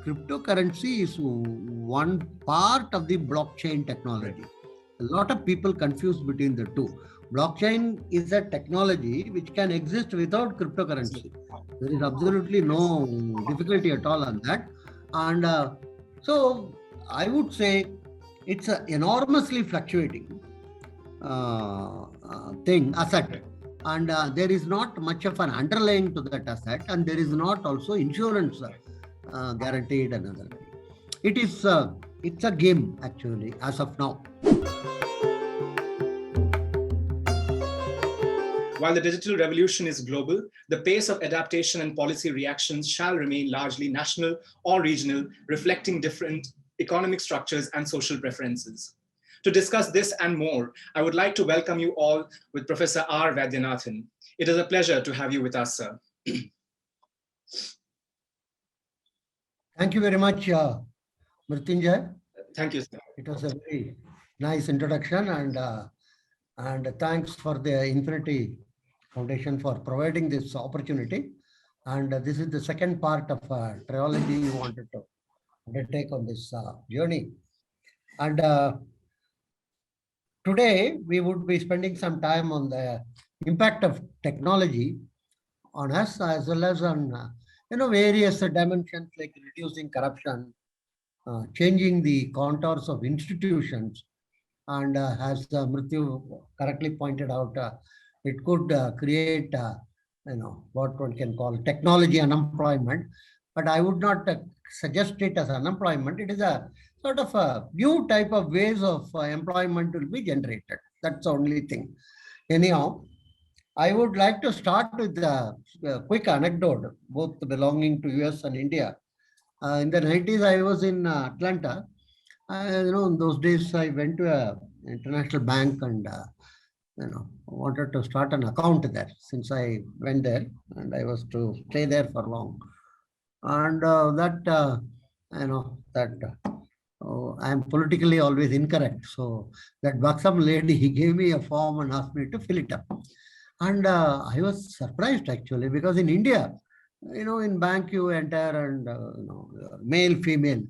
cryptocurrency is one part of the blockchain technology. A lot of people confuse between the two. Blockchain is a technology which can exist without cryptocurrency. There is absolutely no difficulty at all on that. And so I would say it's an enormously fluctuating asset. And there is not much of an underlying to that asset, and there is not also insurance guaranteed another. It's a game actually as of now. While the digital revolution is global, the pace of adaptation and policy reactions shall remain largely national or regional, reflecting different economic structures and social preferences. To discuss this and more, I would like to welcome you all with Professor R. Vaidyanathan. It is a pleasure to have you with us, sir. Thank you very much, Mrittunjoy. Thank you, sir. It was a very nice introduction, and thanks for the Infinity Foundation for providing this opportunity. And this is the second part of trilogy you wanted to undertake on this journey. And today we would be spending some time on the impact of technology on us, as well as on various dimensions like reducing corruption, changing the contours of institutions, and as Mrityu correctly pointed out, it could create what one can call technology unemployment. But I would not suggest it as unemployment. It is a sort of a new type of ways of employment will be generated. That's the only thing. Anyhow, I would like to start with a quick anecdote, both belonging to US and India. In the 90s, I was in Atlanta. In those days, I went to an international bank and wanted to start an account there. Since I went there and I was to stay there for long, and I am politically always incorrect. So that buxom lady, he gave me a form and asked me to fill it up. And I was surprised actually, because in India, in bank you enter and male, female,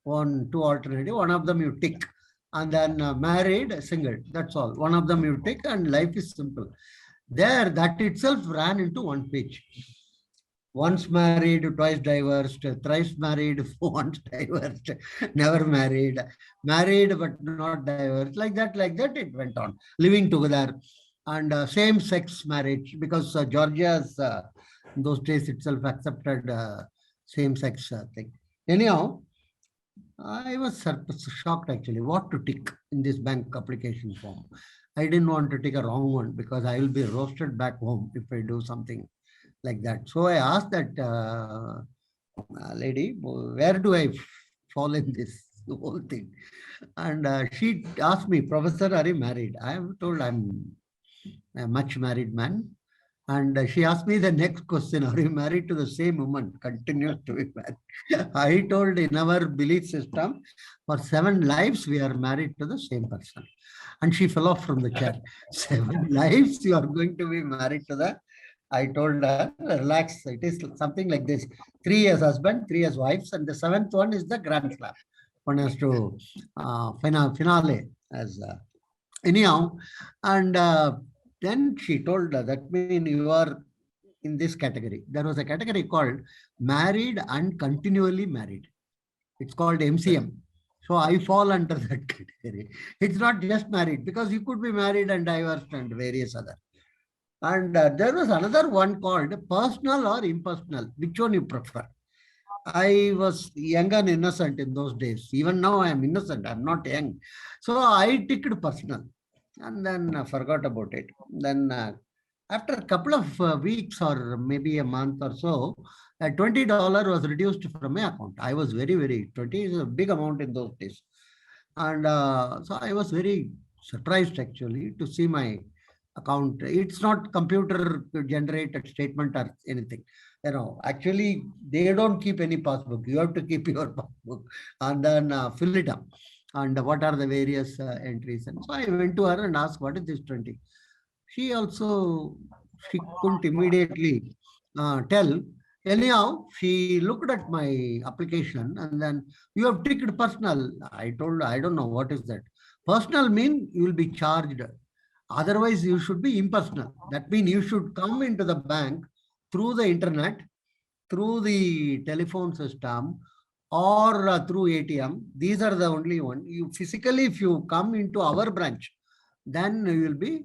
two alternative, one of them you tick, and then married, single, that's all. One of them you tick and life is simple. There, that itself ran into one page. Once married, twice divorced, thrice married, once divorced, never married, married but not divorced, like that it went on. Living together, and same-sex marriage, because Georgia's in those days itself accepted same-sex thing. Anyhow, I was shocked actually what to tick in this bank application form. I didn't want to take a wrong one because I will be roasted back home if I do something like that. So I asked that lady, where do I fall in this whole thing? And she asked me, Professor, are you married? I have told I'm a much married man. And she asked me the next question, are you married to the same woman? Continues to be married. I told, in our belief system, for 7 lives, we are married to the same person. And she fell off from the chair. 7 lives, you are going to be married to the... I told her, relax, it is something like this. 3 years husband, 3 years wives, and the 7th one is the grand slam. One has to finale as anyhow. And then she told her, that means you are in this category. There was a category called married and continually married. It's called MCM. So I fall under that category. It's not just married, because you could be married and divorced and various other. And there was another one called personal or impersonal. Which one you prefer? I was young and innocent in those days. Even now I am innocent. I'm not young. So I ticked personal and then forgot about it. Then after a couple of weeks or maybe a month or so, $20 was reduced from my account. I was very, 20 is a big amount in those days. And so I was very surprised actually to see my account. It's not computer generated statement or anything. Actually they don't keep any passbook. You have to keep your passbook and then fill it up. And what are the various entries? And so I went to her and asked, what is this 20? She couldn't immediately tell. Anyhow, she looked at my application and then you have ticked personal. I told her, I don't know what is that. Personal mean you will be charged. Otherwise, you should be impersonal. That means you should come into the bank through the internet, through the telephone system, or through ATM. These are the only one. You physically, if you come into our branch, then you will be,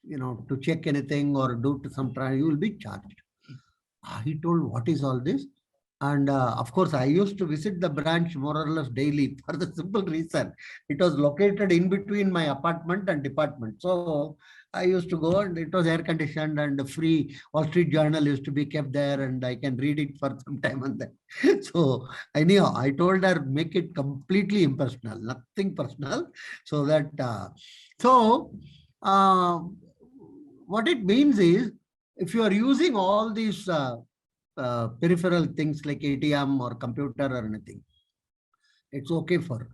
to check anything or do to some trial, you will be charged. He told, what is all this? And of course, I used to visit the branch more or less daily for the simple reason. It was located in between my apartment and department. So I used to go and it was air conditioned and free. Wall Street Journal used to be kept there and I can read it for some time and then. So anyhow, I told her, make it completely impersonal, nothing personal. So that, uh, what it means is, if you are using all these peripheral things like ATM or computer or anything, it's okay for.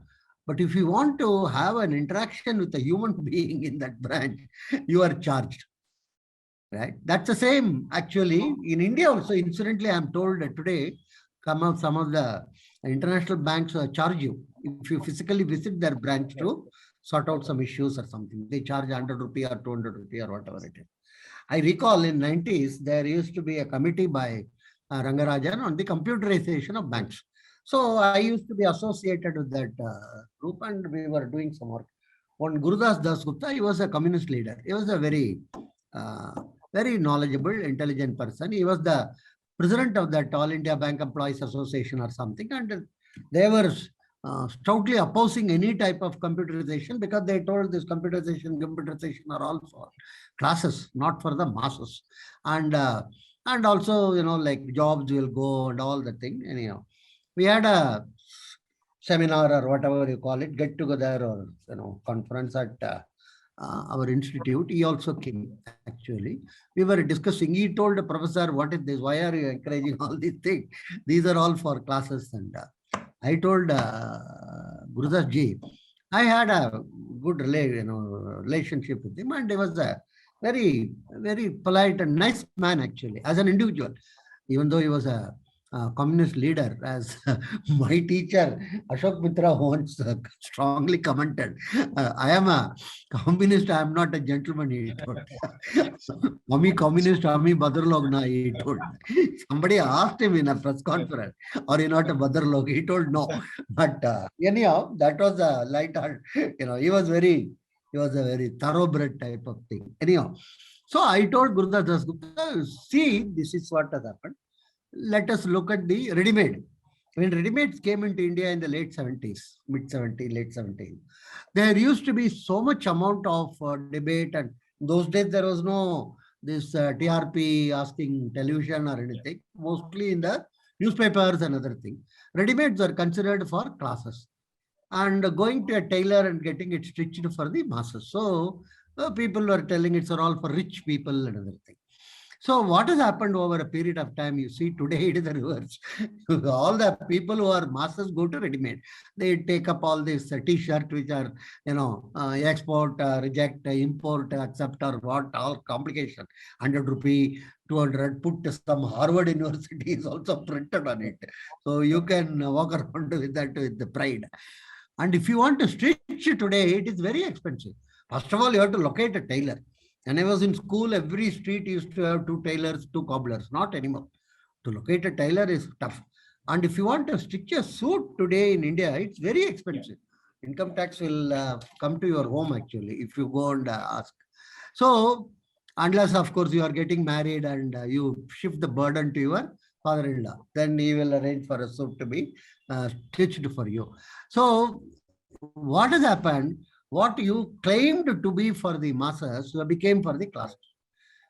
But if you want to have an interaction with a human being in that branch, you are charged. Right? That's the same actually in India also. Incidentally, I'm told that today, some of the international banks charge you if you physically visit their branch to sort out some issues or something. They charge 100 rupee or 200 rupee or whatever it is. I recall in 90s, there used to be a committee by Rangarajan on the computerization of banks. So I used to be associated with that group and we were doing some work. One Gurudas Das Gupta, he was a communist leader. He was a uh, very knowledgeable, intelligent person. He was the president of that All India Bank Employees Association or something. And they were stoutly opposing any type of computerization because they told this computerization are all for classes, not for the masses. And also, like jobs will go and all the thing. Anyhow, we had a seminar or whatever you call it, get together or conference at our institute. He also came actually. We were discussing. He told the professor, "What is this? Why are you encouraging all these things? These are all for classes." And I told Gurudas ji, I had a good relationship with him, and he was a very, very polite and nice man actually, as an individual, even though he was a communist leader, as my teacher Ashok Mitra once strongly commented. I am a communist, I am not a gentleman, he told. Ami communist, Ami Badarlog na, he told. Somebody asked him in a press conference, are you not a Badarlog? He told no. But anyhow, that was a light heart. He was a very thoroughbred type of thing. Anyhow, so I told Gurudas Das Gupta, see, this is what has happened. Let us look at the ready-made. When ready-mades came into India in the late 70s, mid-70s, late 70s, there used to be so much amount of debate, and those days there was no this TRP asking television or anything, mostly in the newspapers and other things. Ready-mades are considered for classes, and going to a tailor and getting it stitched for the masses. So people were telling it's all for rich people and other things. So what has happened over a period of time? You see, today it is the reverse. All the people who are masses go to ready-made. They take up all these t-shirt which are, export, reject, import, accept, or what, all complication. 100 rupee, 200, put some Harvard University is also printed on it. So you can walk around with that with the pride. And if you want to stitch today, it is very expensive. First of all, you have to locate a tailor. When I was in school, every street used to have 2 tailors, 2 cobblers. Not anymore. To locate a tailor is tough. And if you want to stitch a suit today in India, it's very expensive. Income tax will come to your home actually if you go and ask. So, unless of course you are getting married and you shift the burden to your father-in-law, then he will arrange for a suit to be stitched for you. So, what has happened? What you claimed to be for the masses became for the classes.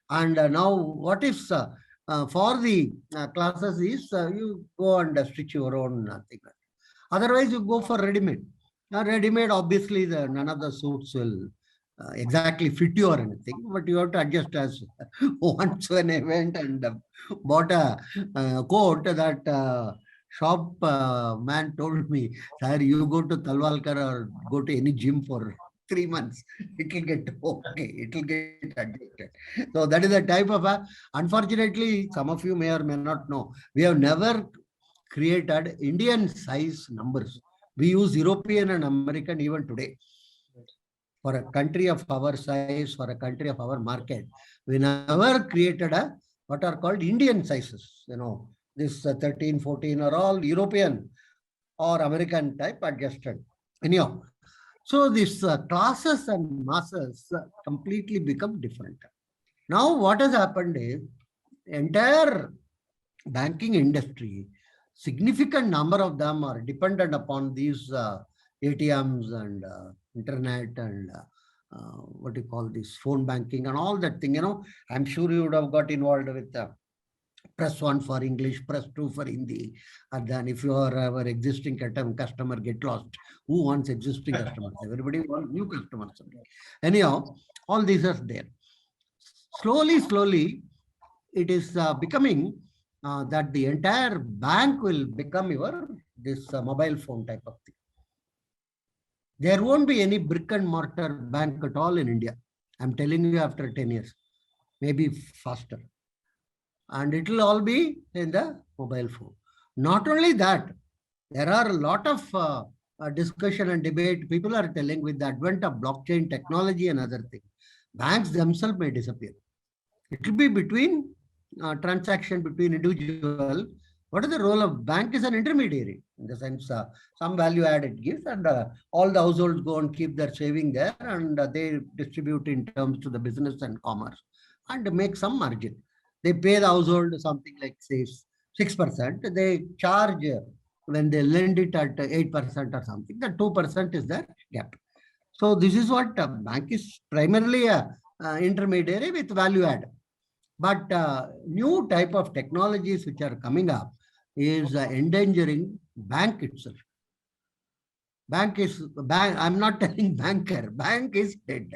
And now, what if for the classes is you go and stitch your own thing. Otherwise, you go for ready-made. Now, ready-made, obviously, none of the suits will exactly fit you or anything, but you have to adjust as once when I went and bought a coat that shop man told me, sir, you go to Talwalkar or go to any gym for 3 months, it will get okay, it will get adjusted. So that is a type of unfortunately, some of you may or may not know, we have never created Indian size numbers. We use European and American even today. For a country of our size, for a country of our market, we never created what are called Indian sizes. This 13, 14 are all European or American type adjusted. Anyhow, so these classes and masses completely become different. Now, what has happened is entire banking industry, significant number of them are dependent upon these ATMs and internet and what do you call this, phone banking and all that thing. I'm sure you would have got involved with press 1 for English, press 2 for Hindi. And then if you are our existing customer, get lost. Who wants existing customers? Everybody wants new customers. Anyhow, all these are there. Slowly, it is becoming that the entire bank will become this mobile phone type of thing. There won't be any brick and mortar bank at all in India. I'm telling you, after 10 years, maybe faster. And it will all be in the mobile phone. Not only that, there are a lot of discussion and debate. People are telling with the advent of blockchain technology and other things, banks themselves may disappear. It will be between transaction between individual. What is the role of bank? Is an intermediary in the sense some value add it gives, and all the households go and keep their saving there, and they distribute in terms to the business and commerce and make some margin. They pay the household something like say 6%. They charge when they lend it at 8% or something. The 2% is their gap. So this is what bank is primarily a intermediary with value add. But new type of technologies which are coming up is endangering bank itself. I'm not telling banker, bank is dead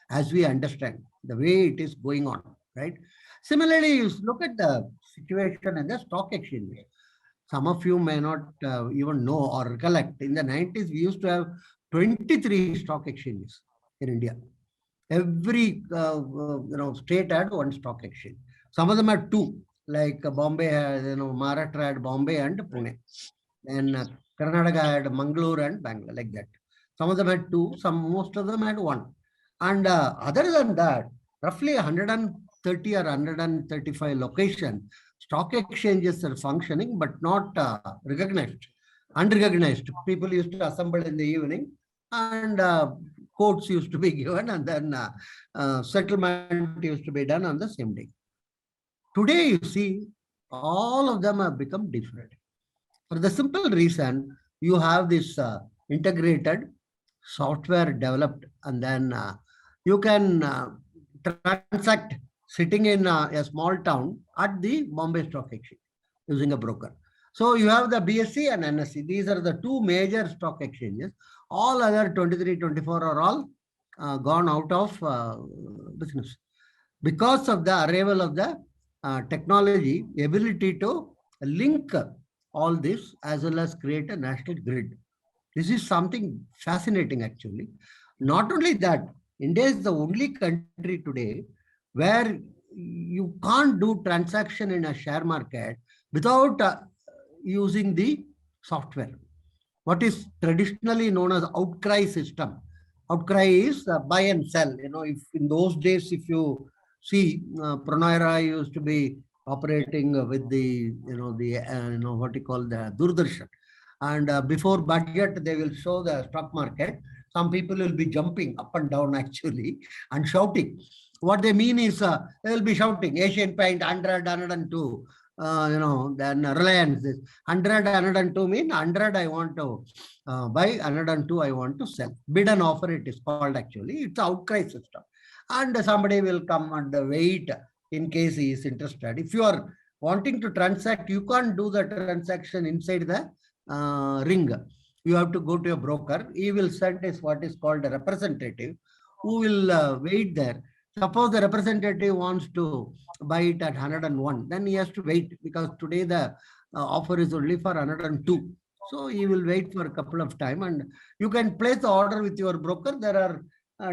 as we understand the way it is going on, right? Similarly, you look at the situation in the stock exchange. Some of you may not even know or recollect. In the 90s, we used to have 23 stock exchanges in India. Every state had one stock exchange. Some of them had two, like Bombay had, Maharashtra had Bombay and Pune. Then Karnataka had Mangalore and Bangalore, like that. Some of them had two, most of them had one. And other than that, roughly 130 or 135 locations, stock exchanges are functioning, but not recognized, unrecognized. People used to assemble in the evening, and quotes used to be given, and then settlement used to be done on the same day. Today, you see, all of them have become different. For the simple reason, you have this integrated software developed, and then you can transact sitting in a small town at the Bombay Stock Exchange using a broker. So you have the BSE and NSE. These are the two major stock exchanges. All other 23, 24 are all gone out of business because of the arrival of the technology, ability to link all this as well as create a national grid. This is something fascinating, actually. Not only that, India is the only country today where you can't do transaction in a share market without using the software. What is traditionally known as outcry system. Outcry is buy and sell. If in those days, if you see, Pranay used to be operating with the, what you call the Doordarshan. And before budget, they will show the stock market. Some people will be jumping up and down actually and shouting. What they mean is they will be shouting Asian Paint 100, 102. Then Reliance is 100, 102 mean 100 I want to buy, 102 I want to sell. Bid and offer it is called actually. It's outcry system. And somebody will come and wait in case he is interested. If you are wanting to transact, you can't do the transaction inside the ring. You have to go to a broker. He will send us what is called a representative who will wait there. Suppose the representative wants to buy it at 101, then he has to wait because today the offer is only for 102. So he will wait for a couple of time, and you can place the order with your broker. There are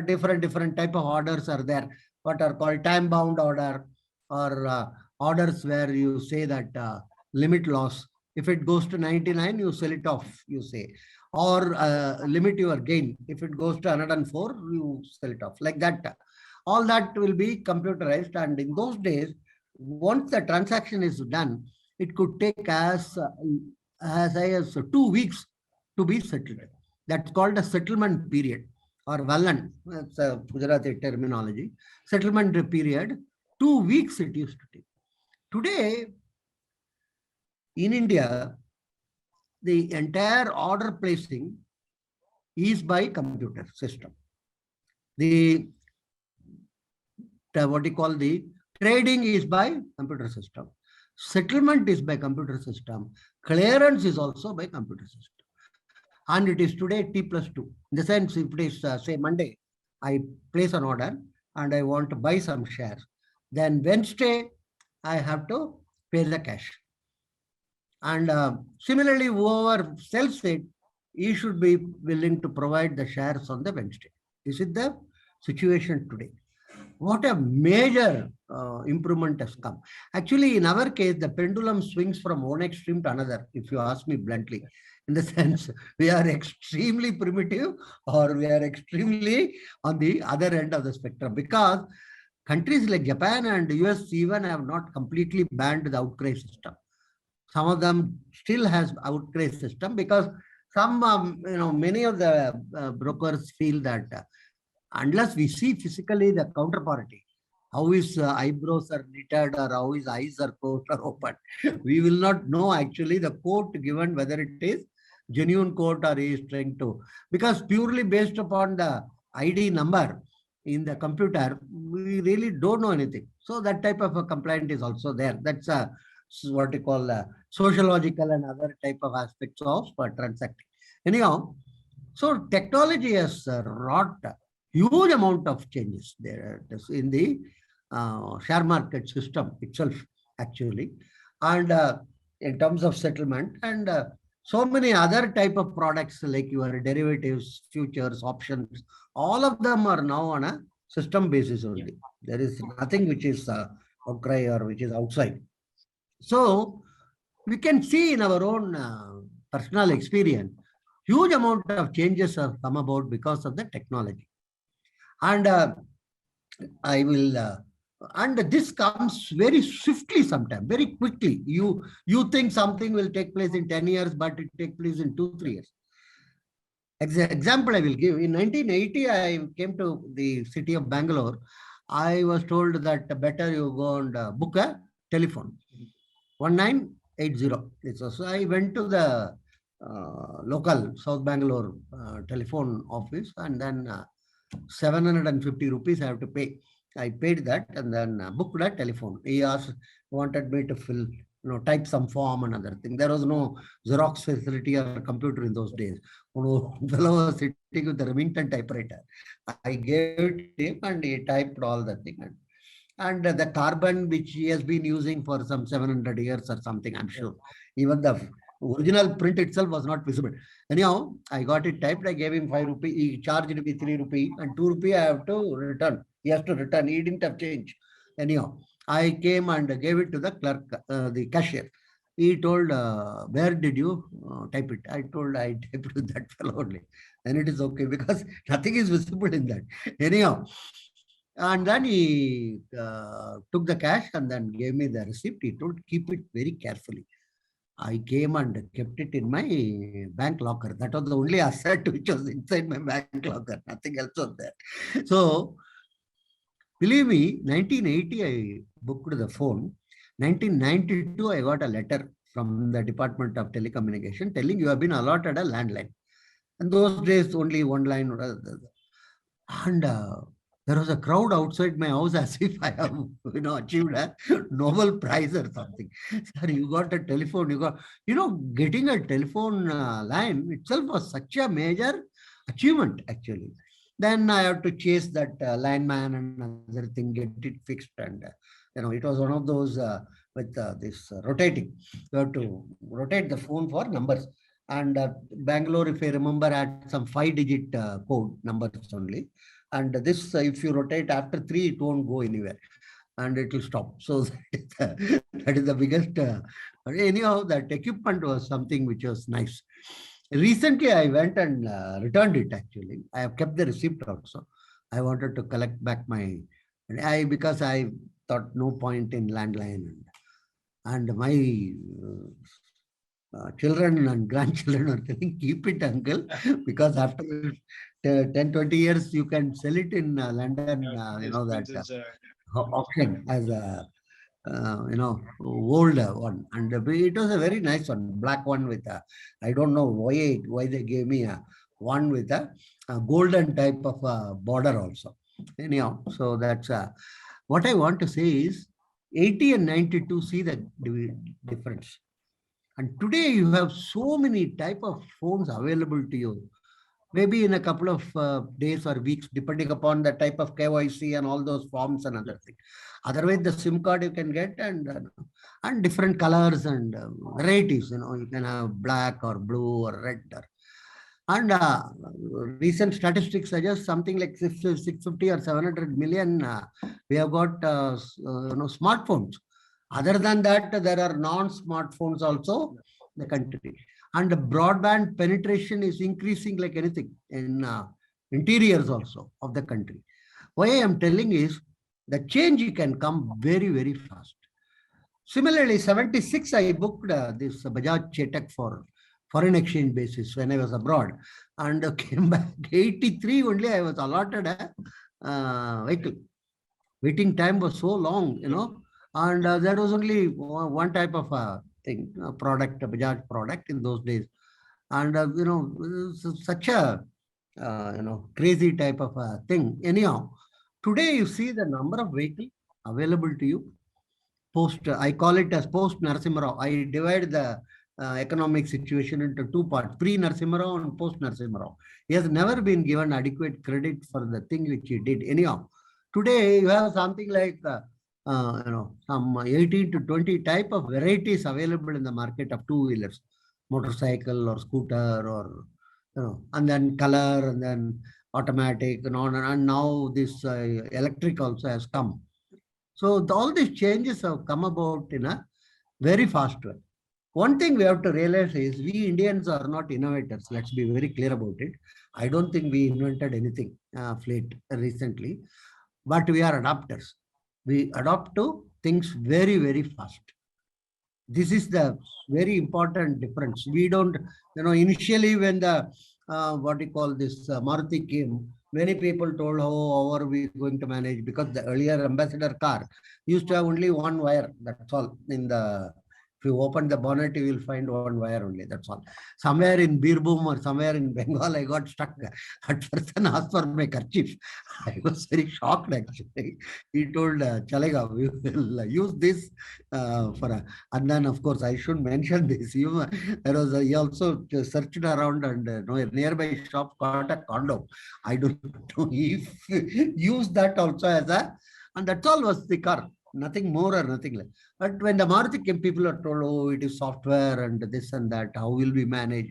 different type of orders are there, what are called time bound order, or orders where you say that limit loss. If it goes to 99, you sell it off, you say, or limit your gain. If it goes to 104, you sell it off, like that. All that will be computerized. And in those days, once the transaction is done, it could take as high as 2 weeks to be settled. That's called a settlement period, or Vallan. That's a Gujarati terminology. Settlement period, 2 weeks it used to take. Today, in India, the entire order placing is by computer system. The what you call the trading is by computer system. Settlement is by computer system. Clearance is also by computer system. And it is today T+2. In the sense, if it is, say, Monday, I place an order and I want to buy some shares. Then Wednesday, I have to pay the cash. And similarly, whoever sells it, he should be willing to provide the shares on the Wednesday. This is the situation today. What a major improvement has come. Actually, in our case, the pendulum swings from one extreme to another, if you ask me bluntly, in the sense we are extremely primitive or we are extremely on the other end of the spectrum, because countries like Japan and US even have not completely banned the outcry system. Some of them still has outcry system, because some, many of the brokers feel that unless we see physically the counterparty, how his eyebrows are knitted or how his eyes are closed or open, we will not know actually the quote given, whether it is genuine quote or he is trying to, because purely based upon the ID number in the computer, we really don't know anything. So that type of a complaint is also there. That's what you call sociological and other type of aspects of transacting. Anyhow, so technology has wrought huge amount of changes there in the share market system itself, actually, and in terms of settlement, and so many other type of products like your derivatives, futures, options, all of them are now on a system basis only. There is nothing which is outcry or which is outside. So we can see in our own personal experience, huge amount of changes have come about because of the technology. And I will, and this comes very swiftly sometimes, very quickly. You think something will take place in 10 years, but it takes place in 2-3 years. Example I will give. In 1980, I came to the city of Bangalore. I was told that better you go and book a telephone. 1980. So I went to the local South Bangalore telephone office, and then 750 rupees I have to pay. I paid that and then booked a telephone. He wanted me to fill, type some form and other thing. There was no Xerox facility or computer in those days. Fellow was sitting with the Remington typewriter. I gave it to him and he typed all the thing. And the carbon which he has been using for some 700 years or something, I'm sure. Even the original print itself was not visible. Anyhow, I got it typed. I gave him 5 rupees. He charged me 3 rupees and 2 rupees I have to return. He has to return. He didn't have change. Anyhow, I came and gave it to the clerk, the cashier. He told, where did you type it? I told, I typed with that fellow only. Then it is okay, because nothing is visible in that. Anyhow, and then he took the cash and then gave me the receipt. He told, keep it very carefully. I came and kept it in my bank locker. That was the only asset which was inside my bank locker. Nothing else was there. So, believe me, 1980, I booked the phone. 1992, I got a letter from the Department of Telecommunication telling you have been allotted a landline. And those days, only one line. And there was a crowd outside my house as if I have, achieved a Nobel Prize or something. Sir, you got a telephone, getting a telephone line itself was such a major achievement, actually. Then I have to chase that lineman and other thing, get it fixed. And, it was one of those with this rotating. You have to rotate the phone for numbers. And Bangalore, if I remember, had some 5-digit code numbers only. And this, if you rotate after 3, it won't go anywhere and it will stop. So that is the biggest. Anyhow, that equipment was something which was nice. Recently, I went and returned it actually. I have kept the receipt also. I wanted to collect back my, because I thought no point in landline, and my children and grandchildren are telling, keep it, uncle, because after 10, 20 years, you can sell it in London, that auction as a, old one. And it was a very nice one, black one with a, I don't know why they gave me a one with a golden type of border also. Anyhow, so that's what I want to say is 80 and 92, see the difference. And today you have so many type of phones available to you. Maybe in a couple of days or weeks, depending upon the type of KYC and all those forms and other things. Otherwise, the SIM card you can get, and different colors and varieties. You can have black or blue or red. And recent statistics suggest something like 650 or 700 million. We have got smartphones. Other than that, there are non-smartphones also in the country. And the broadband penetration is increasing like anything in interiors also of the country. Why I am telling is the change can come very, very fast. Similarly, 76, I booked this Bajaj Chetak for foreign exchange basis when I was abroad, and came back 83 only. I was allotted a vehicle. Waiting time was so long, and there was only one type of thing, product, a Bajaj product in those days. And, such a, crazy type of thing. Anyhow, today you see the number of vehicles available to you. I call it as post Narasimha. I divide the economic situation into two parts, pre Narasimha and post Narasimha. He has never been given adequate credit for the thing which he did. Anyhow, today you have something like some 18 to 20 type of varieties available in the market of two-wheelers, motorcycle or scooter, or and then color, and then automatic, and now this electric also has come. So all these changes have come about in a very fast way. One thing we have to realize is we Indians are not innovators. Let's be very clear about it. I don't think we invented anything late recently, but we are adapters. We adapt to things very, very fast. This is the very important difference. We don't, initially when the, what do you call this, Maruti came, many people told, how are we going to manage? Because the earlier ambassador car used to have only one wire. That's all. If you open the bonnet, you will find one wire only. That's all. Somewhere in Birbhum or somewhere in Bengal, I got stuck. At first, I asked for my kerchief. I was very shocked actually. He told, Chalega, we will use this for and then, of course, I should mention this. He also searched around, and a nearby shop got a condom. I don't know if used that also as and that's all was the car. Nothing more or nothing less. But when the Maruti came, people are told, oh, it is software and this and that. How will we manage?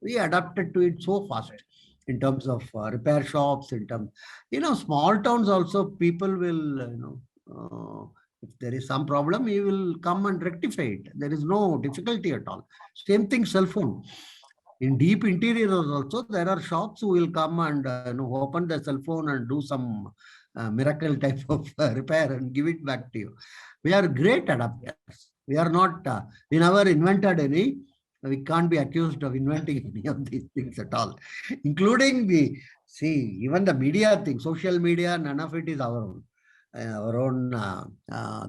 We adapted to it so fast in terms of repair shops, in terms, small towns also, people will, if there is some problem, he will come and rectify it. There is no difficulty at all. Same thing, cell phone. In deep interiors also, there are shops who will come and open the cell phone and do some miracle type of repair and give it back to you. We are great adapters. We are not, we never invented any. We can't be accused of inventing any of these things at all, including even the media thing, social media, none of it is our own.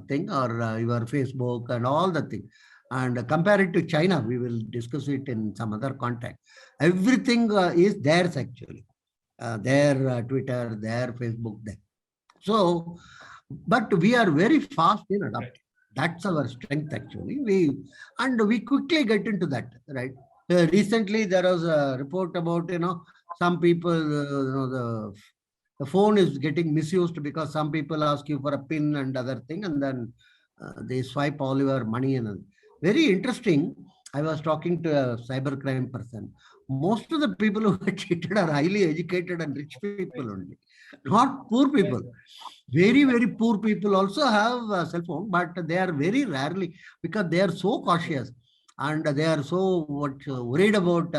Thing, or your Facebook and all the thing. And compare it to China, we will discuss it in some other context. Everything is theirs actually. Their Twitter, their Facebook, there. So, but we are very fast in adapting. That's our strength actually. We quickly get into that, right? Recently, there was a report about, some people, the phone is getting misused because some people ask you for a pin and other thing, and then they swipe all your money. And very interesting. I was talking to a cybercrime person. Most of the people who get cheated are highly educated and rich people only, not poor people. Very, very poor people also have a cell phone, but they are very rarely, because they are so cautious and they are so worried about,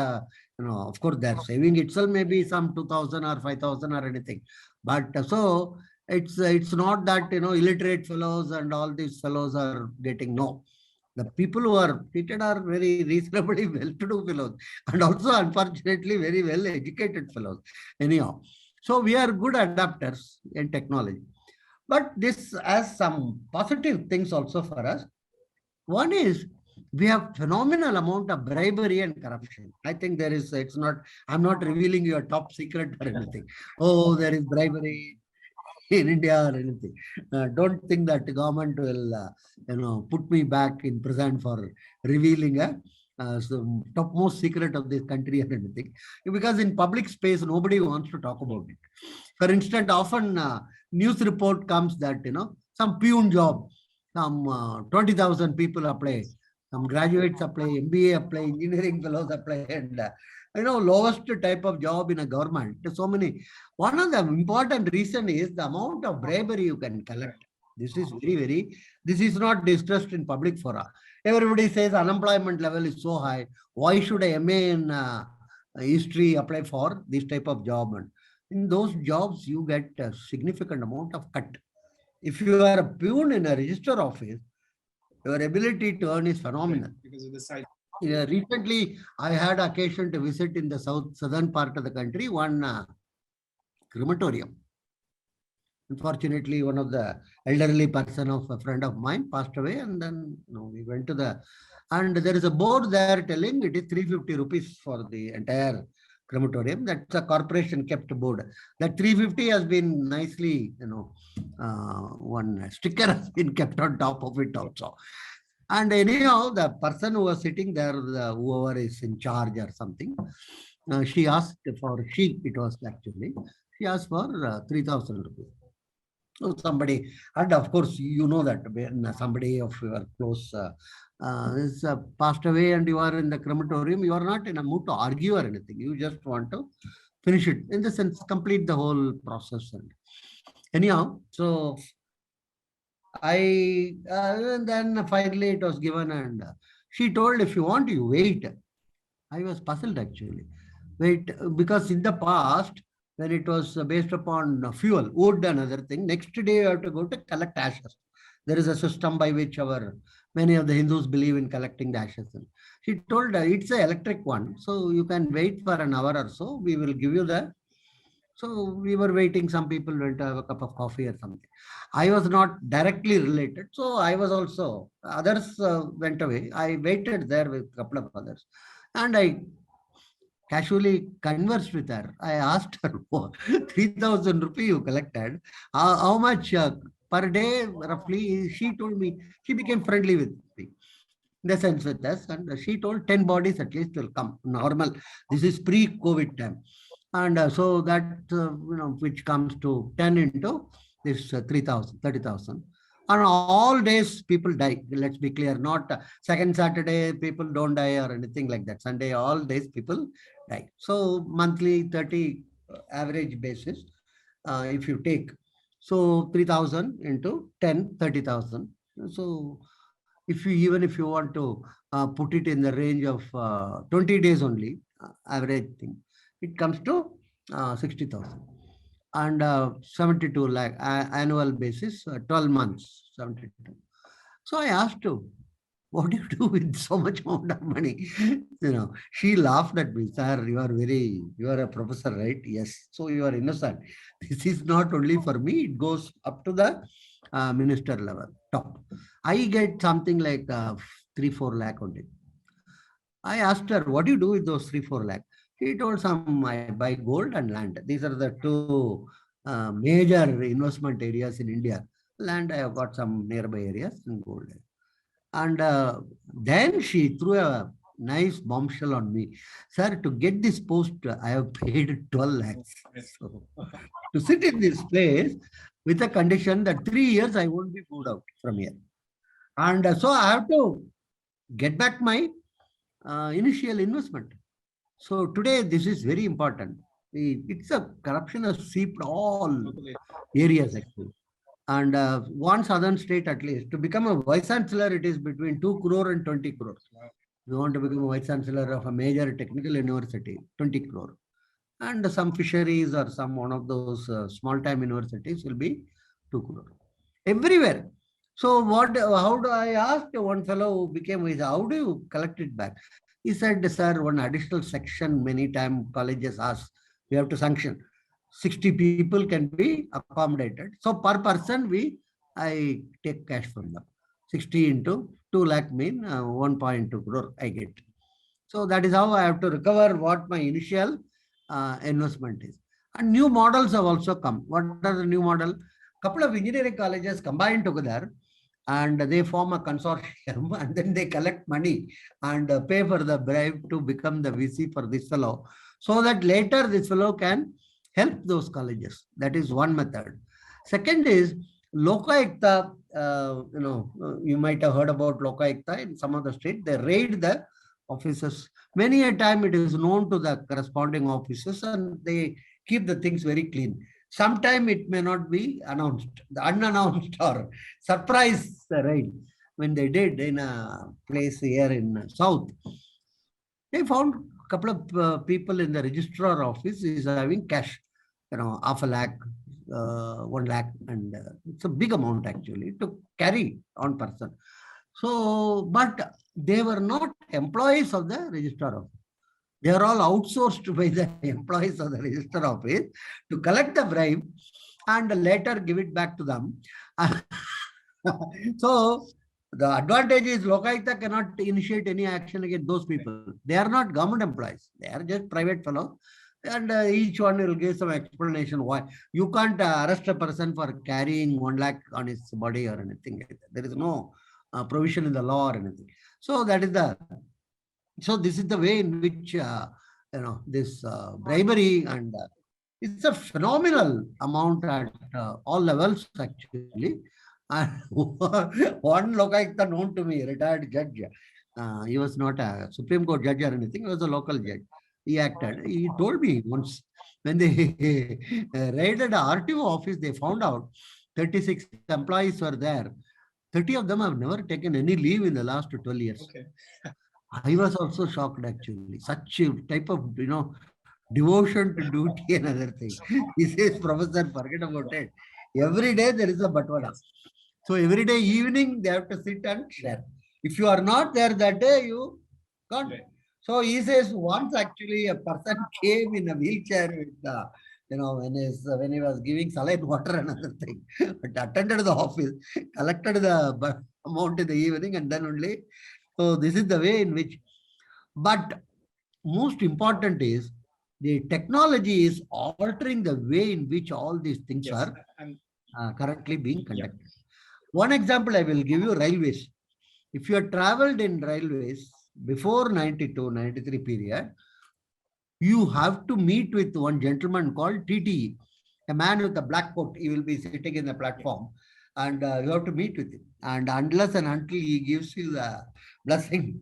of course, their saving itself maybe some 2,000 or 5,000 or anything. But so it's not that, illiterate fellows and all these fellows are getting, no. The people who are treated are very reasonably well-to-do fellows, and also unfortunately very well-educated fellows. Anyhow, so we are good adapters in technology. But this has some positive things also for us. One is we have phenomenal amount of bribery and corruption. I think there is, it's not, I'm not revealing your top secret or anything. Oh, there is bribery in India or anything. Don't think that the government will, put me back in prison for revealing a some topmost secret of this country or anything. Because in public space, nobody wants to talk about it. For instance, often news report comes that, some peon job, some 20,000 people apply, some graduates apply, MBA apply, engineering fellows apply, and lowest type of job in a government. So many. One of the important reason is the amount of bribery you can collect. This is very, very, this is not discussed in public fora. Everybody says unemployment level is so high. Why should a MA in history apply for this type of job? And in those jobs, you get a significant amount of cut. If you are a peon in a register office, your ability to earn is phenomenal. Because of the side. Recently, I had occasion to visit in the southern part of the country, one crematorium. Unfortunately, one of the elderly person of a friend of mine passed away, and then we went to the, and there is a board there telling it is 350 rupees for the entire crematorium. That's a corporation kept board. That 350 has been nicely, one sticker has been kept on top of it also. And anyhow, the person who was sitting there, whoever is in charge or something, she asked for, it was actually, she asked for 3,000 rupees. So somebody, and of course, that when somebody of your close is passed away and you are in the crematorium, you are not in a mood to argue or anything. You just want to finish it, in the sense, complete the whole process. And anyhow, so and then finally it was given, and she told, if you want, you wait. I was puzzled actually. Wait, because in the past, when it was based upon fuel, wood and other thing, next day you have to go to collect ashes. There is a system by which many of the Hindus believe in collecting the ashes. She told, it's an electric one, so you can wait for an hour or so. We will give you the. So we were waiting. Some people went to have a cup of coffee or something. I was not directly related, so I was also. Others went away. I waited there with a couple of others, and I casually conversed with her. I asked her, 3,000 rupees you collected, how much per day roughly? She told me, she became friendly with me, in the sense with us, and she told 10 bodies at least will come, normal. This is pre-COVID time. And so that, which comes to 10 into this 3,000, 30,000. On all days, people die. Let's be clear. Not second Saturday, people don't die or anything like that. Sunday, all days, people die. So monthly 30 average basis, if you take, so 3,000 into 10, 30,000. So even if you want to put it in the range of 20 days only, average thing, it comes to 60,000. And 72 lakh annual basis, 12 months, 72. So I asked her, what do you do with so much amount of money? She laughed at me. Sir, you are a professor, right? Yes. So you are innocent. This is not only for me, it goes up to the minister level, top. I get something like 3-4 lakh only. I asked her, what do you do with those 3-4 lakh? He told, I buy gold and land. These are the two major investment areas in India. Land, I have got some nearby areas, and gold. And then she threw a nice bombshell on me. Sir, to get this post, I have paid 12 lakhs. So, to sit in this place with a condition that 3 years I won't be moved out from here. And so I have to get back my initial investment. So today, this is very important. It's a corruption has seeped all areas actually. And one southern state at least, to become a vice chancellor, it is between 2 crore and 20 crore. You want to become a vice chancellor of a major technical university, 20 crore. And some fisheries or some one of those small time universities will be 2 crore. Everywhere. So how do I asked one fellow who became vice, how do you collect it back? He said, sir, one additional section many time colleges ask, we have to sanction. 60 people can be accommodated. So per person, I take cash from them. 60 into 2 lakh mean 1.2 crore I get. So that is how I have to recover what my initial investment is. And new models have also come. What are the new model? Couple of engineering colleges combined together and they form a consortium and then they collect money and pay for the bribe to become the VC for this fellow so that later this fellow can help those colleges. That is one method. Second is Lokayukta. You might have heard about Lokayukta in some of the state. They raid the offices. Many a time it is known to the corresponding offices and they keep the things very clean. Sometime it may not be announced, the unannounced or surprise raid. When they did in a place here in South, they found a couple of people in the registrar office is having cash, half a lakh, 1 lakh, and it's a big amount actually to carry on person. So, but they were not employees of the registrar office. They are all outsourced by the employees of the register office to collect the bribe and later give it back to them. So the advantage is Lokayukta cannot initiate any action against those people. They are not government employees. They are just private fellows. And each one will give some explanation why. You can't arrest a person for carrying 1 lakh on his body or anything like that. There is no provision in the law or anything. So that is this is the way in which this bribery and it's a phenomenal amount at all levels actually. And one Lokayukta known to me, retired judge. He was not a Supreme Court judge or anything. He was a local judge. He acted. He told me once when they raided the RTO office, they found out 36 employees were there. 30 of them have never taken any leave in the last 12 years. Okay. I was also shocked actually. Such a type of, devotion to duty and other thing. He says, Professor, forget about it. Every day there is a batwada. So every day evening they have to sit and share. If you are not there that day, you can't. So he says once actually a person came in a wheelchair with when he was giving saline water and other thing, but attended the office, collected the amount in the evening and then only. So this is the way in which, but most important is the technology is altering the way in which all these things are currently being conducted. One example I will give you, railways. If you have traveled in railways before 92, 93 period, you have to meet with one gentleman called TTE, a man with a black coat. He will be sitting in the platform and you have to meet with him. And unless and until he gives you the blessing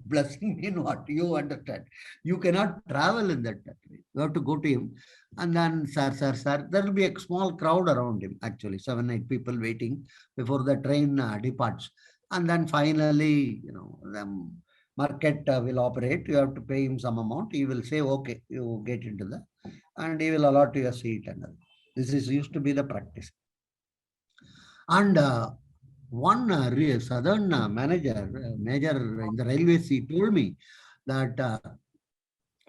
in what you understand, you cannot travel in that country. You have to go to him. And then, sir, there will be a small crowd around him, actually, 7, 8 people waiting before the train departs. And then finally, the market will operate. You have to pay him some amount. He will say, okay, you get into that. And he will allot you a seat. And this is used to be the practice. And one southern major in the railways, he told me that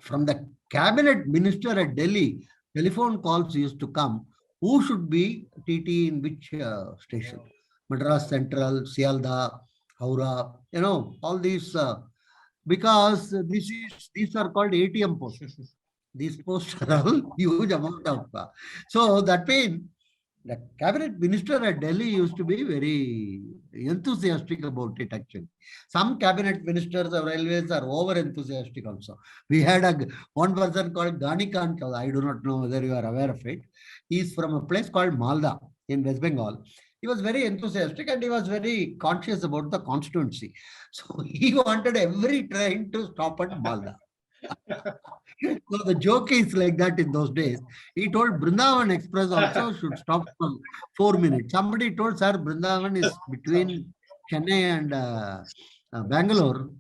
from the cabinet minister at Delhi, telephone calls used to come. Who should be TT in which station? Madras Central, Sialda, Howrah, all these, because these are called ATM posts. These posts are all huge amount of. So that means the cabinet minister at Delhi used to be very enthusiastic about it actually. Some cabinet ministers of railways are over enthusiastic also. We had one person called Ganikant. I do not know whether you are aware of it. He is from a place called Malda in West Bengal. He was very enthusiastic and he was very conscious about the constituency. So he wanted every train to stop at Malda. So the joke is like that in those days. He told Brindavan Express also should stop for 4 minutes. Somebody told, sir, Brindavan is between Chennai and Bangalore.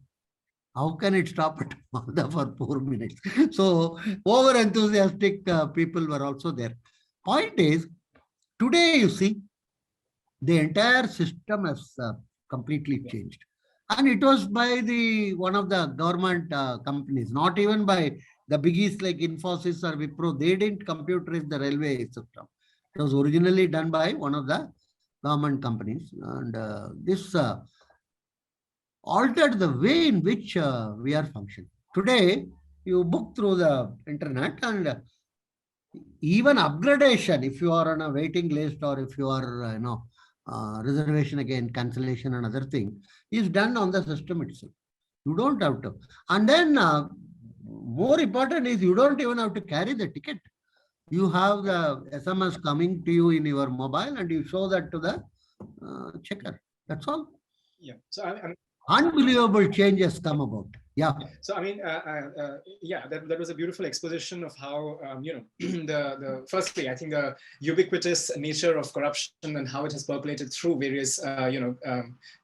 How can it stop at Malda for 4 minutes? So over enthusiastic people were also there. Point is, today you see, the entire system has completely changed. And it was by the one of the government companies, not even by the biggies like Infosys or Wipro. They didn't computerize the railway system. It was originally done by one of the government companies. And this altered the way in which we are functioning. Today, you book through the internet and even upgradation, if you are on a waiting list or if you are, reservation again, cancellation and other thing is done on the system itself. You don't have to. And then more important is you don't even have to carry the ticket. You have the SMS coming to you in your mobile and you show that to the checker. That's all. Yeah. So I Unbelievable changes come about. Yeah. So I mean, yeah, that was a beautiful exposition of how the firstly, I think the ubiquitous nature of corruption and how it has percolated through various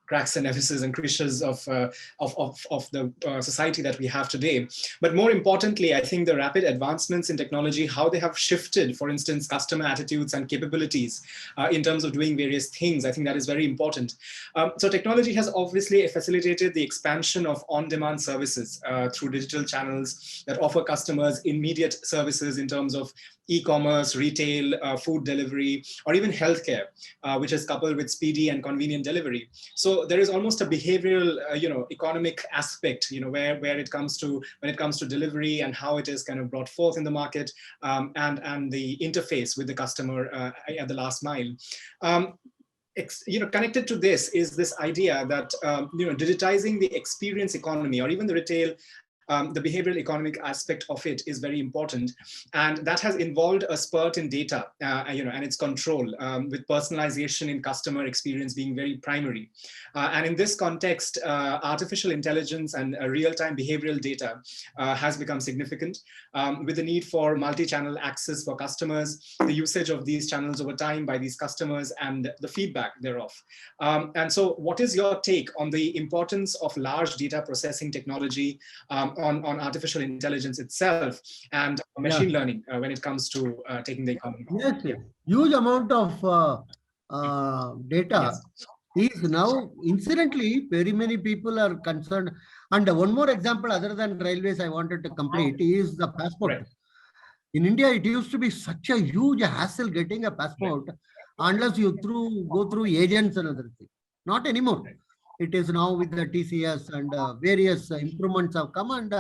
cracks and crevices and creases of the society that we have today. But more importantly, I think the rapid advancements in technology, how they have shifted, for instance, customer attitudes and capabilities in terms of doing various things. I think that is very important. So technology has obviously facilitated the expansion of on-demand services through digital channels that offer customers immediate services in terms of e-commerce, retail, food delivery, or even healthcare, which is coupled with speedy and convenient delivery. So there is almost a behavioral, economic aspect, where it comes to when it comes to delivery and how it is kind of brought forth in the market, and the interface with the customer at the last mile. Connected to this is this idea that digitizing the experience economy or even the retail, the behavioral economic aspect of it is very important, and that has involved a spurt in data, and its control, with personalization in customer experience being very primary. And in this context, artificial intelligence and real-time behavioral data has become significant, with the need for multi-channel access for customers, the usage of these channels over time by these customers, and the feedback thereof. And so, what is your take on the importance of large data processing technology, on artificial intelligence itself and machine learning when it comes to taking the economy? Yes, yes. Huge amount of data is now, incidentally, very many people are concerned. And one more example other than railways I wanted to complete is the passport. Right. In India, it used to be such a huge hassle getting a passport unless you go through agents and other things. Not anymore. It is now with the TCS and various improvements have come, and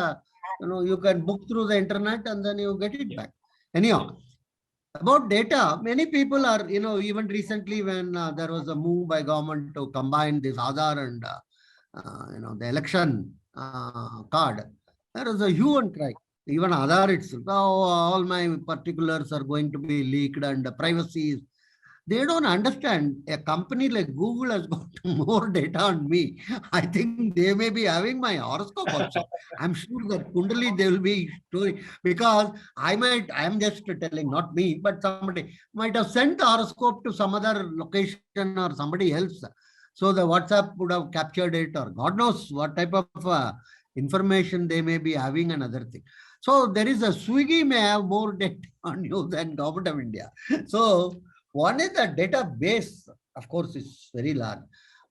you can book through the internet and then you get it back. Anyhow, about data, many people are, even recently when there was a move by government to combine this Aadhaar and the election card, there is a hue and cry. Even Aadhaar itself, all my particulars are going to be leaked and privacy is. They don't understand. A company like Google has got more data on me. I think they may be having my horoscope also. I'm sure that Kundali they will be story, because I am just telling, not me, but somebody might have sent the horoscope to some other location or somebody else. So the WhatsApp would have captured it, or God knows what type of information they may be having, another thing. So there is a Swiggy may have more data on you than Government of India. So one is the database, of course, is very large.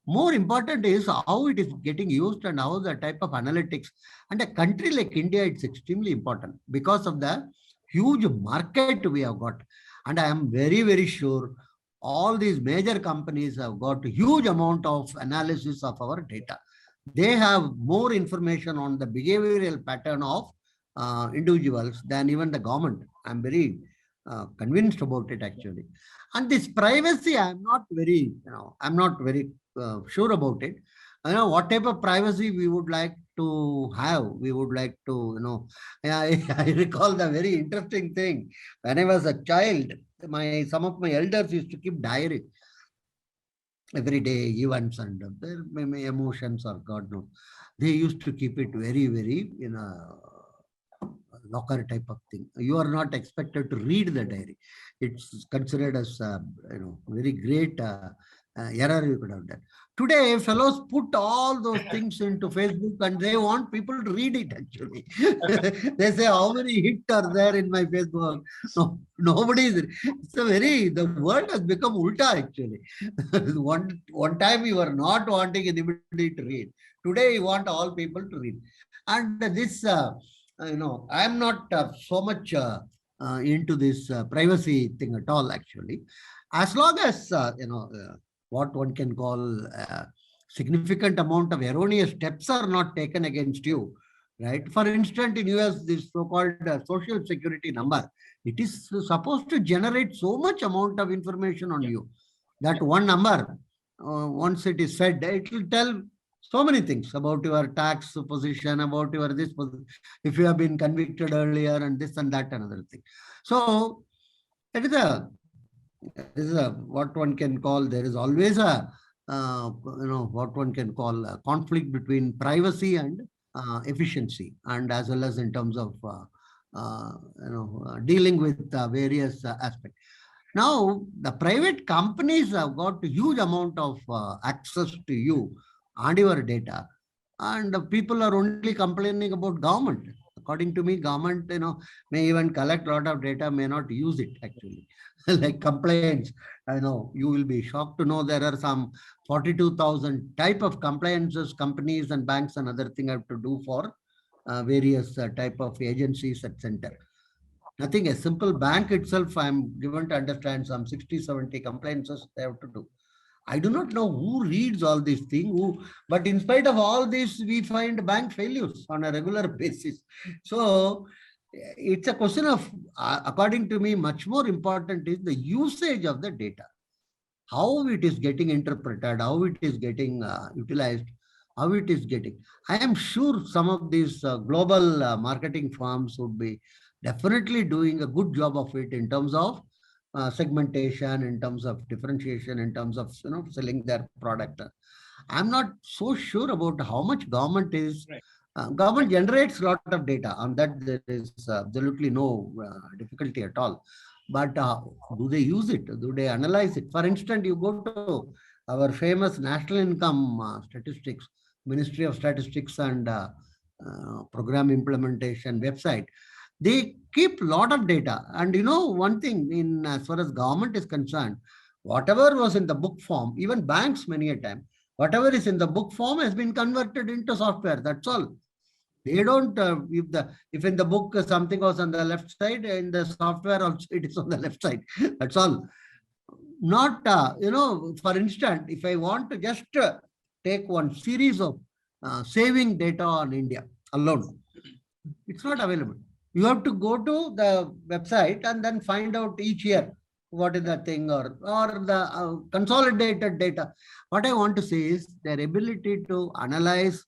More important is how it is getting used and how the type of analytics. And a country like India, it's extremely important because of the huge market we have got. And I am very, very sure all these major companies have got huge amount of analysis of our data. They have more information on the behavioral pattern of individuals than even the government. I'm very convinced about it actually. And this privacy, I'm not very sure about it. What type of privacy we would like to have. We would like to, I recall the very interesting thing. When I was a child, some of my elders used to keep diary. everyday events and their emotions or God knows. They used to keep it very, very in a locker type of thing. You are not expected to read the diary. It's considered as very great error you could have done. Today, fellows put all those things into Facebook and they want people to read it actually. They say, how many hits are there in my Facebook? No, nobody is. The world has become ulta actually. one time you were not wanting anybody to read. Today you want all people to read. And this, I am not so much into this privacy thing at all actually. As long as, what one can call significant amount of erroneous steps are not taken against you, right? For instance, in US, this so-called social security number, it is supposed to generate so much amount of information on you that one number, once it is fed, it will tell so many things about your tax position, about your this, if you have been convicted earlier, and this and that, another thing. So that is a what one can call, there is always a what one can call a conflict between privacy and efficiency, and as well as in terms of dealing with various aspects. Now the private companies have got a huge amount of access to you and your data, and people are only complaining about government. According to me, government may even collect a lot of data, may not use it actually. Like complaints, I know you will be shocked to know there are some 42,000 type of compliances companies and banks and other thing have to do for various type of agencies at center. Nothing, a simple bank itself, I'm given to understand some 60, 70 compliances they have to do. I do not know who reads all these things, but in spite of all this, we find bank failures on a regular basis. So it's a question of, according to me, much more important is the usage of the data, how it is getting interpreted, how it is getting utilized, how it is getting. I am sure some of these global marketing firms would be definitely doing a good job of it in terms of segmentation, in terms of differentiation, in terms of selling their product. I'm not so sure about how much government is. Right. Government generates a lot of data. On that, there is absolutely no difficulty at all. But do they use it? Do they analyze it? For instance, you go to our famous national income statistics, Ministry of Statistics and Program Implementation website. They keep a lot of data. And one thing, in as far as government is concerned, whatever was in the book form, even banks many a time, whatever is in the book form has been converted into software. That's all. They don't, if in the book something was on the left side, in the software also it is on the left side. That's all. Not, for instance, if I want to just take one series of saving data on India alone, it's not available. You have to go to the website and then find out each year what is the thing, or the consolidated data. What I want to say is their ability to analyze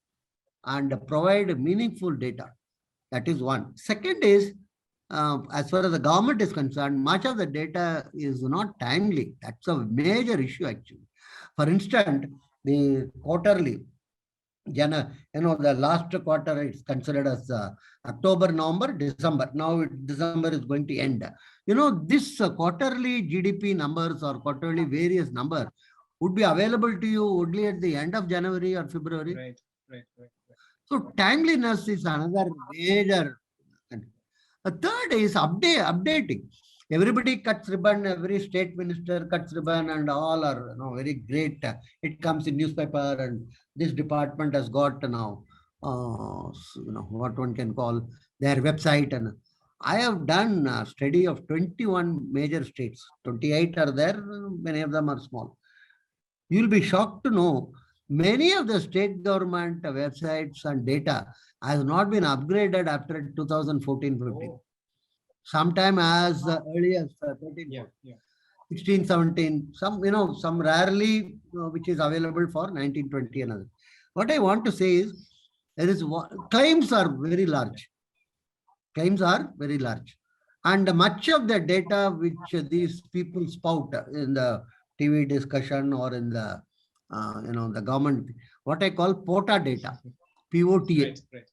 and provide meaningful data. That is one. Second is, as far as the government is concerned, much of the data is not timely. That's a major issue actually. For instance, the quarterly, the last quarter is considered as October, November, December. Now December is going to end. This quarterly GDP numbers or quarterly various number would be available to you only at the end of January or February. Right. So timeliness is another major. The third is updating. Everybody cuts ribbon, every state minister cuts ribbon, and all are very great. It comes in newspaper, and this department has got now what one can call their website. And I have done a study of 21 major states. 28 are there, many of them are small. You'll be shocked to know many of the state government websites and data has not been upgraded after 2014-15. Oh. Sometime as early as 13, 16, 17, some rarely which is available for 1920 and other. What I want to say is, claims are very large. Claims are very large. And much of the data which these people spout in the TV discussion or in the the government, what I call POTA data, POTA, Right.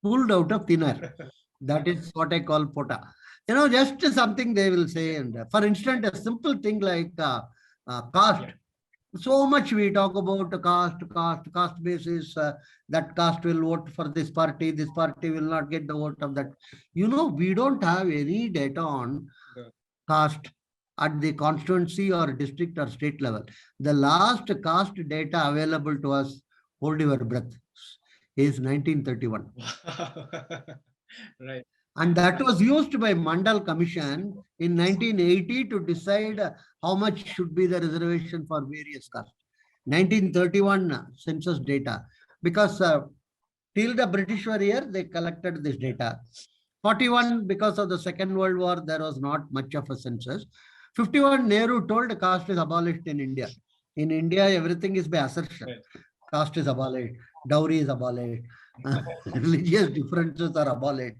pulled out of thin air. That is what I call POTA. Just something they will say. And for instance, a simple thing like caste. Yeah. So much we talk about caste basis. That caste will vote for this party will not get the vote of that. We don't have any data on caste at the constituency or district or state level. The last caste data available to us, hold your breath, is 1931. Right. And that was used by Mandal Commission in 1980 to decide how much should be the reservation for various castes. 1931 census data. Because till the British were here, they collected this data. 41, because of the Second World War, there was not much of a census. 51, Nehru told caste is abolished in India. In India, everything is by assertion. Right. Caste is abolished, dowry is abolished, religious differences are abolished.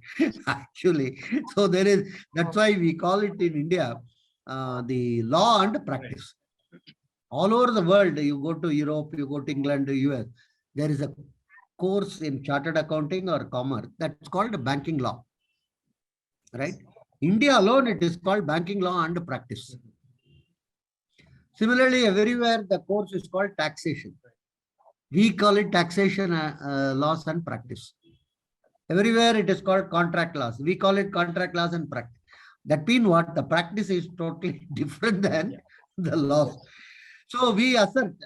Actually, so that's why we call it in India the law and practice. Right. All over the world, you go to Europe, you go to England, US, there is a course in chartered accounting or commerce that's called banking law. Right? India alone, it is called banking law and practice. Similarly, everywhere the course is called taxation. We call it taxation laws and practice. Everywhere it is called contract laws. We call it contract laws and practice. That means what? The practice is totally different than the laws. So he asserted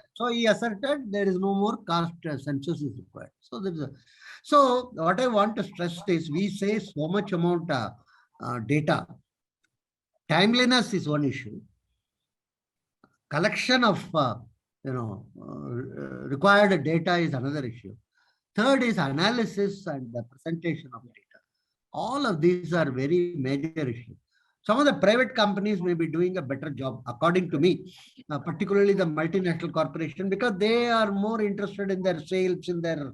there is no more caste census is required. So what I want to stress is we say so much amount data. Timeliness is one issue. Collection of required data is another issue. Third is analysis and the presentation of data. All of these are very major issues. Some of the private companies may be doing a better job, according to me, particularly the multinational corporation, because they are more interested in their sales, in their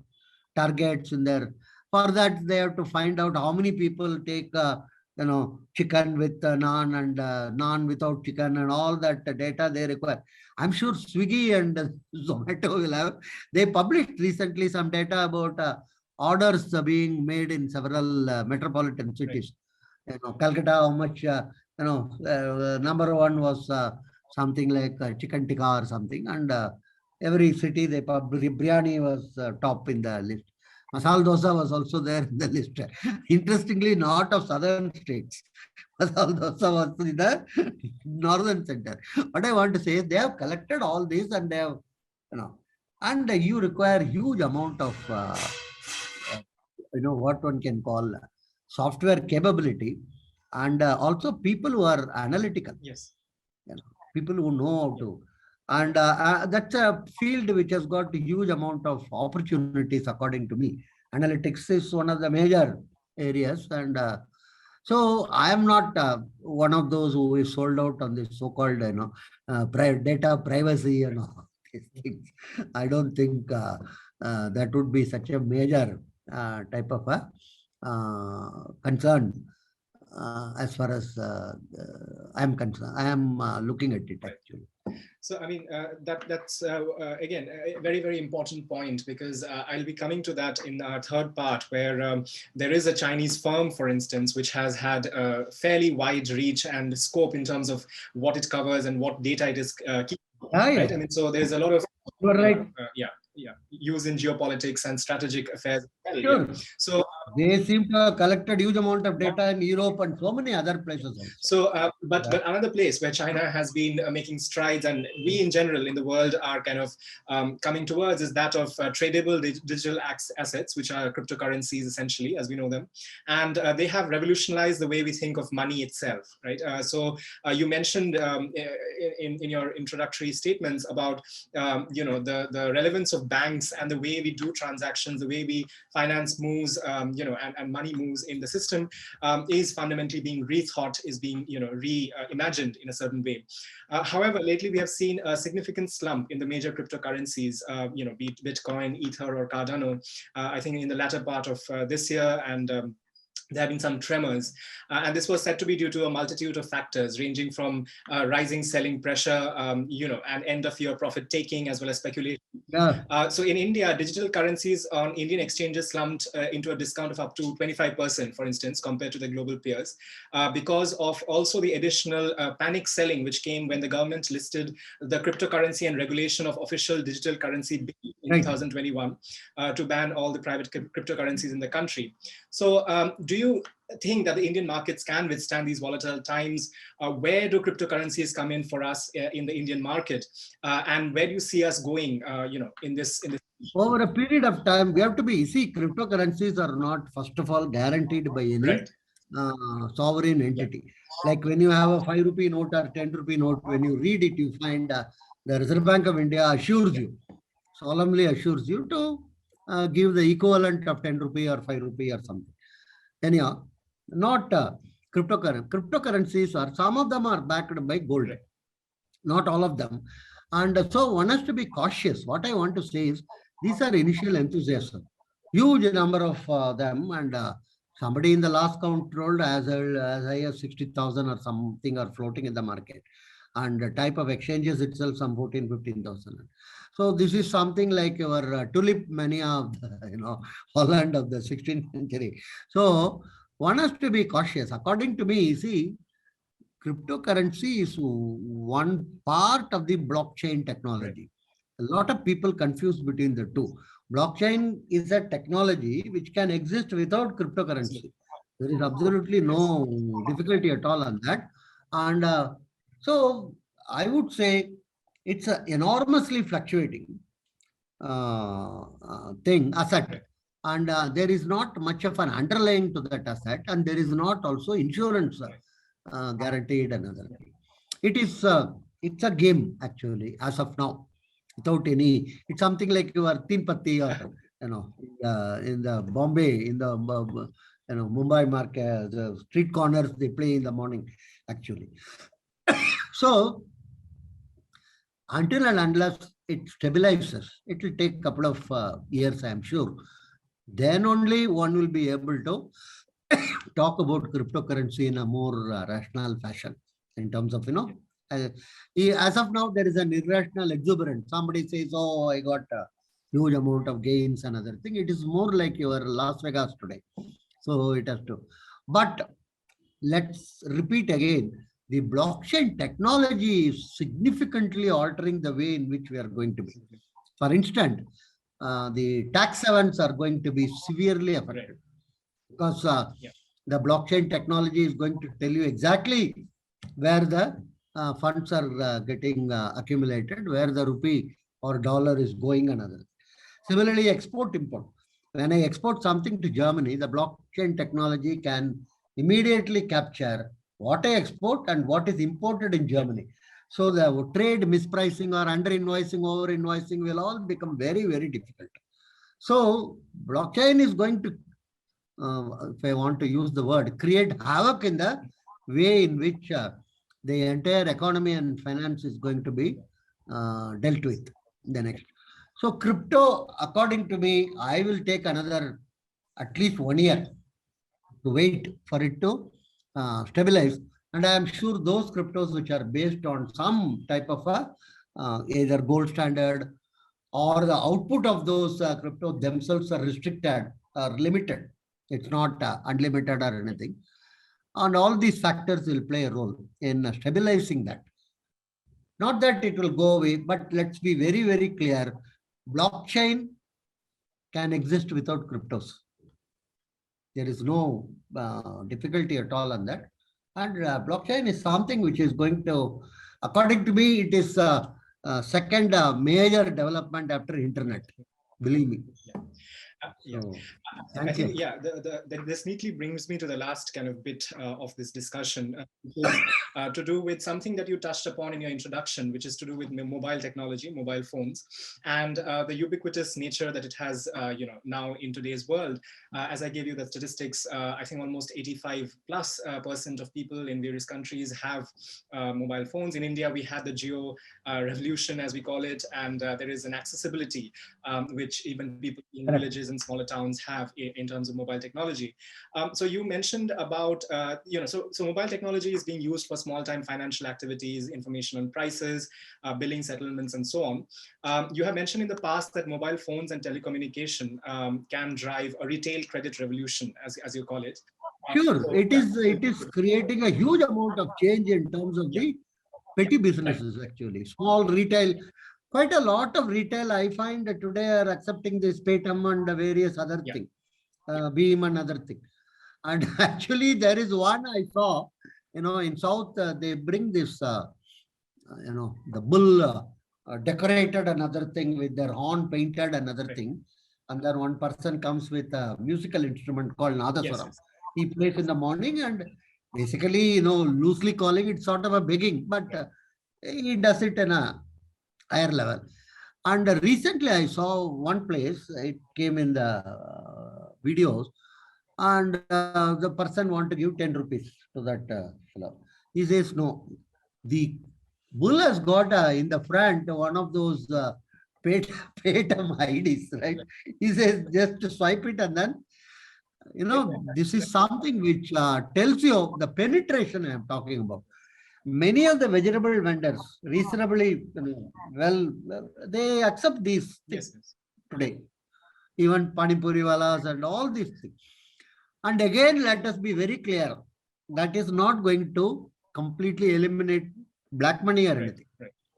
targets, for that they have to find out how many people take chicken with naan and naan without chicken and all that data they require. I'm sure Swiggy and Zomato will have. They published recently some data about orders being made in several metropolitan cities. Right. Calcutta, how much, number one was something like chicken tikka or something. And every city, they published, biryani was top in the list. Masala dosa was also there in the list. Interestingly, not of southern states. Masala dosa was in the northern center. What I want to say is they have collected all these and they have, and you require huge amount of, what one can call software capability and also people who are analytical. Yes. People who know how to. And that's a field which has got a huge amount of opportunities, according to me. Analytics is one of the major areas. And so I am not one of those who is sold out on this so-called, data privacy and all these things. I don't think that would be such a major type of a concern as far as I am concerned. I am looking at it actually. So, I mean, that's again, a very, very important point, because I'll be coming to that in our third part, where there is a Chinese firm, for instance, which has had a fairly wide reach and scope in terms of what it covers and what data it is keeping, right? I mean, so there's a lot of use in geopolitics and strategic affairs. Sure. So they seem to have collected huge amount of data in Europe and so many other places also. So, but another place where China has been making strides, and we in general in the world are kind of coming towards, is that of tradable digital assets, which are cryptocurrencies essentially, as we know them. And they have revolutionized the way we think of money itself, right? So you mentioned in your introductory statements about, the relevance of banks and the way we do transactions, the way we finance moves, and money moves in the system is fundamentally being rethought, is being, reimagined in a certain way. However, lately we have seen a significant slump in the major cryptocurrencies, be it Bitcoin, Ether, or Cardano. I think in the latter part of this year and there have been some tremors. And this was said to be due to a multitude of factors, ranging from rising selling pressure, and end of year profit taking, as well as speculation. Yeah. So in India, digital currencies on Indian exchanges slumped into a discount of up to 25%, for instance, compared to the global peers, because of also the additional panic selling, which came when the government listed the cryptocurrency and regulation of official digital currency bill in 2021 to ban all the private cryptocurrencies in the country. So do you think that the Indian markets can withstand these volatile times? Where do cryptocurrencies come in for us in the Indian market? And where do you see us going, in this? Over a period of time, we have to be, see, cryptocurrencies are not, first of all, guaranteed by any Right. sovereign entity. Like when you have a 5 rupee note or 10 rupee note, when you read it, you find the Reserve Bank of India assures you, solemnly assures you to give the equivalent of 10 rupee or 5 rupee or something. Anyhow, not cryptocurrency. Cryptocurrencies are, some of them are backed by gold, not all of them. And so one has to be cautious. What I want to say is, these are initial enthusiasm, huge number of them. And somebody in the last count told as high as 60,000 or something are floating in the market. And the type of exchanges itself, some 14, 15,000. So this is something like your tulip mania of the, Holland of the 16th century. So one has to be cautious. According to me, see, cryptocurrency is one part of the blockchain technology. A lot of people confuse between the two. Blockchain is a technology which can exist without cryptocurrency. There is absolutely no difficulty at all on that. And so I would say it's an enormously fluctuating asset. And there is not much of an underlying to that asset. And there is not also insurance guaranteed another thing. It's a game actually as of now, without any. It's something like your Teen Patti or in the Bombay, in the Mumbai market, the street corners they play in the morning actually. So until and unless it stabilizes, it will take a couple of years, I am sure. Then only one will be able to talk about cryptocurrency in a more rational fashion in terms of, as of now, there is an irrational exuberance. Somebody says, oh, I got a huge amount of gains and other thing. It is more like your Las Vegas today. So it has to. But let's repeat again, the blockchain technology is significantly altering the way in which we are going to be. For instance, the tax havens are going to be severely affected because the blockchain technology is going to tell you exactly where the funds are getting accumulated, where the rupee or dollar is going and other. Similarly, export-import. When I export something to Germany, the blockchain technology can immediately capture what I export and what is imported in Germany. So the trade mispricing or under-invoicing, over-invoicing will all become very, very difficult. So blockchain is going to, if I want to use the word, create havoc in the way in which the entire economy and finance is going to be dealt with the next. So crypto, according to me, I will take another at least 1 year to wait for it to stabilize. And I am sure those cryptos which are based on some type of either gold standard or the output of those cryptos themselves are restricted or limited. It's not unlimited or anything. And all these factors will play a role in stabilizing that. Not that it will go away, but let's be very, very clear. Blockchain can exist without cryptos. There is no difficulty at all on that. And blockchain is something which is going to, according to me, it is second major development after internet. Believe me. Yeah. So, I think, this neatly brings me to the last kind of bit of this discussion, to do with something that you touched upon in your introduction, which is to do with mobile technology, mobile phones, and the ubiquitous nature that it has, now in today's world. As I gave you the statistics, I think almost 85+% of people in various countries have mobile phones. In India, we had the geo revolution, as we call it, and there is an accessibility which even people in villages villages and smaller towns have in terms of mobile technology. So you mentioned about, so mobile technology is being used for small-time financial activities, information on prices, billing settlements, and so on. You have mentioned in the past that mobile phones and telecommunication can drive a retail credit revolution, as you call it. Sure, it is creating a huge amount of change in terms of the petty businesses, actually. Small retail, quite a lot of retail I find that today are accepting this Paytm and various other things, Beam and other thing. And actually there is one I saw, in South, they bring this, the bull decorated another thing with their horn painted another thing. And then one person comes with a musical instrument called Nadaswaram. He plays in the morning and basically, loosely calling it sort of a begging, but he does it in a higher level. And recently I saw one place, it came in the videos, and the person want to give 10 rupees to that fellow. He says, no, the bull has got in the front one of those Paytm IDs, right? He says, just swipe it and then, this is something which tells you the penetration I am talking about. Many of the vegetable vendors reasonably well, they accept these things today. Even Panipuri walas and all these things. And again, let us be very clear. That is not going to completely eliminate black money or anything.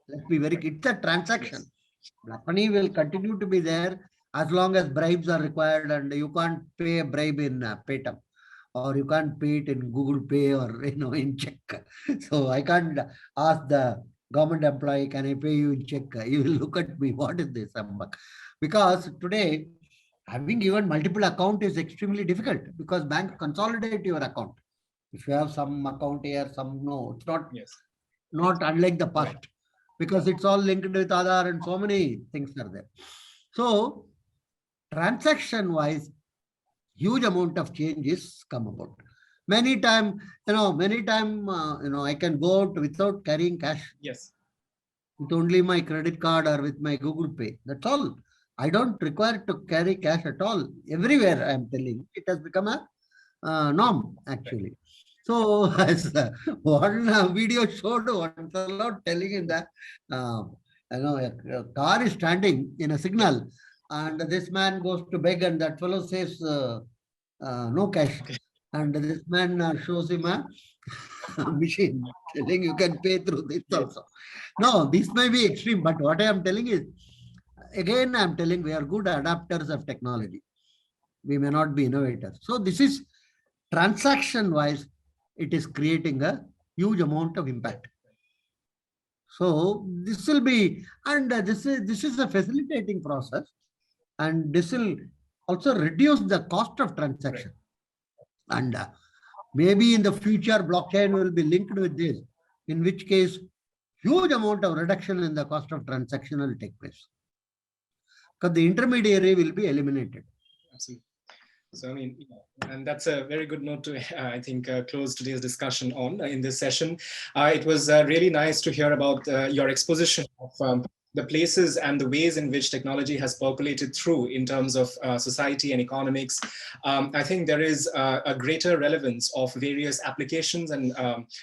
Let's be very clear. It's a transaction. Black money will continue to be there as long as bribes are required, and you can't pay a bribe in Paytm, or you can't pay it in Google Pay or in check. So I can't ask the government employee, can I pay you in check? You will look at me, what is this? Because today, having even multiple account is extremely difficult because bank consolidate your account. If you have some account here, some no, it's not unlike the past, because it's all linked with Aadhaar and so many things are there. So transaction wise, huge amount of changes come about. Many time, I can go out without carrying cash. Yes. With only my credit card or with my Google Pay. That's all. I don't require to carry cash at all. Everywhere, I am telling. It has become a norm, actually. So, as one video showed, one fellow telling in that, a car is standing in a signal, and this man goes to beg, and that fellow says, no cash. And this man shows him a machine, telling you can pay through this also. No, this may be extreme, but what I am telling is, again, I am telling we are good adapters of technology. We may not be innovators. So this is transaction-wise, it is creating a huge amount of impact. So this will be, and this is a facilitating process, and this will also reduce the cost of transaction. And maybe in the future, blockchain will be linked with this, in which case, huge amount of reduction in the cost of transaction will take place. Because the intermediary will be eliminated. Absolutely. So, and that's a very good note to, I think, close today's discussion on in this session. It was really nice to hear about your exposition of the places and the ways in which technology has percolated through in terms of society and economics. I think there is a greater relevance of various applications and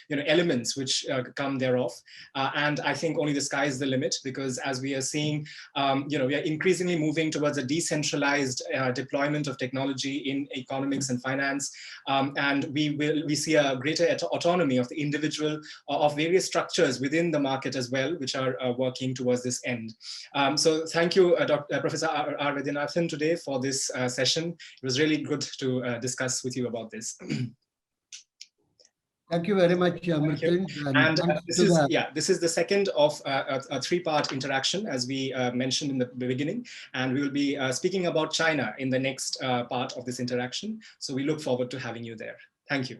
elements which come thereof. And I think only the sky is the limit, because as we are seeing, we are increasingly moving towards a decentralized deployment of technology in economics and finance. And we see a greater autonomy of the individual, of various structures within the market as well, which are working towards this end. So thank you, Professor R. Vaidyanathan, today for this session. It was really good to discuss with you about this. Thank you very much, Mrittunjoy. And this is the second of a three-part interaction, as we mentioned in the beginning. And we will be speaking about China in the next part of this interaction. So we look forward to having you there. Thank you.